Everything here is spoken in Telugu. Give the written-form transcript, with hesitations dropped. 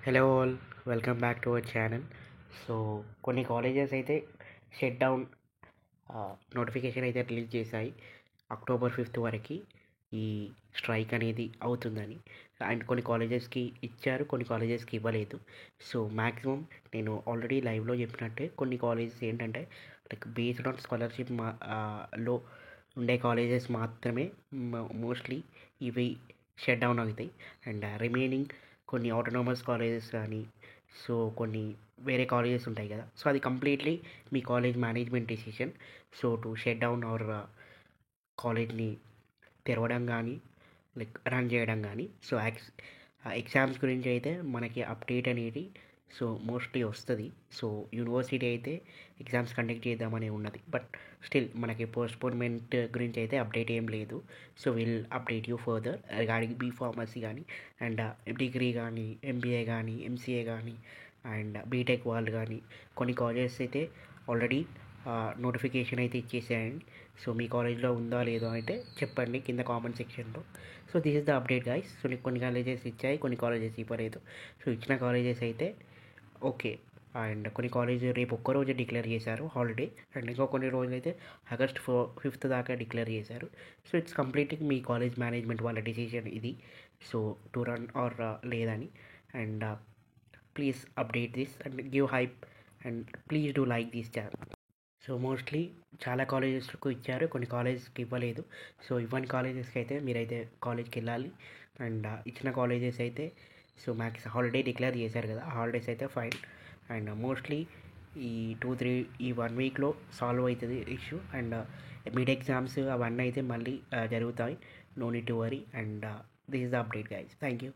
Hello all, welcome back to our channel. So కొన్ని కాలేజెస్ అయితే షట్ డౌన్ నోటిఫికేషన్ అయితే రిలీజ్ చేశాయి. అక్టోబర్ 5th వరకు ఈ స్ట్రైక్ అనేది అవుతుందని. అండ్ కొన్ని కాలేజెస్కి ఇచ్చారు, కొన్ని కాలేజెస్కి ఇవ్వలేదు. సో మ్యాక్సిమం నేను ఆల్రెడీ లైవ్లో చెప్పినట్టే కొన్ని కాలేజెస్ ఏంటంటే లైక్ బేస్డ్ ఆన్ స్కాలర్షిప్ లో ఉండే కాలేజెస్ మాత్రమే మోస్ట్లీ ఇవి షట్ డౌన్ అవుతాయి. అండ్ రిమైనింగ్ కొన్ని ఆటోనమస్ కాలేజెస్ కానీ, సో కొన్ని వేరే కాలేజెస్ ఉంటాయి కదా, సో అది కంప్లీట్లీ మీ college management decision. So to shut down our కాలేజ్ని తెరవడం కానీ లైక్ రన్ చేయడం కానీ. సో ఎగ్జామ్స్ గురించి అయితే మనకి అప్డేట్ అనేది సో మోస్ట్లీ వస్తుంది. సో యూనివర్సిటీ అయితే ఎగ్జామ్స్ కండక్ట్ చేద్దామని ఉన్నది, బట్ స్టిల్ మనకి పోస్ట్పోన్మెంట్ గురించి అయితే అప్డేట్ ఏం లేదు. So will update you further regarding B pharmacy కానీ అండ్ డిగ్రీ కానీ ఎంబీఏ కానీ ఎంసీఏ కానీ అండ్ బీటెక్ వాళ్ళు కానీ కొన్ని కాలేజెస్ అయితే ఆల్రెడీ నోటిఫికేషన్ అయితే ఇచ్చేసేయండి. సో మీ కాలేజ్లో ఉందా లేదో అయితే చెప్పండి కింద కామెంట్ సెక్షన్లో. So this is the update guys. So నీకు కొన్ని కాలేజెస్ ఇచ్చాయి, కొన్ని కాలేజెస్ ఇవ్వలేదు. సో ఇచ్చిన కాలేజెస్ అయితే ఓకే, అండ్ కొన్ని కాలేజ్ రేపు ఒక్కరోజే డిక్లేర్ చేశారు హాలిడే, అండ్ ఇంకా కొన్ని రోజులు అయితే ఆగస్ట్ 5th దాకా డిక్లేర్ చేశారు. సో ఇట్స్ కంప్లీట్లీ మీ కాలేజ్ మేనేజ్మెంట్ వాళ్ళ డిసిషన్ ఇది. సో టు రన్ ఆర్ లేదని. And please update this and give hype and please do like this channel. So mostly చాలా కాలేజెస్కు ఇచ్చారు, కొన్ని కాలేజెస్కి ఇవ్వలేదు. సో ఇవ్వని కాలేజెస్కి అయితే మీరైతే కాలేజ్కి వెళ్ళాలి. అండ్ ఇచ్చిన కాలేజెస్ అయితే సో మ్యాక్స్ హాలిడే డిక్లేర్ చేశారు కదా, హాలిడేస్ అయితే ఫైన్. అండ్ మోస్ట్లీ ఈ 2-3 ఈ 1 వీక్లో సాల్వ్ అవుతుంది ఇష్యూ. అండ్ మిడ్ ఎగ్జామ్స్ అవన్నీ అయితే మళ్ళీ జరుగుతాయి. No need to worry. And this is the update guys. Thank you.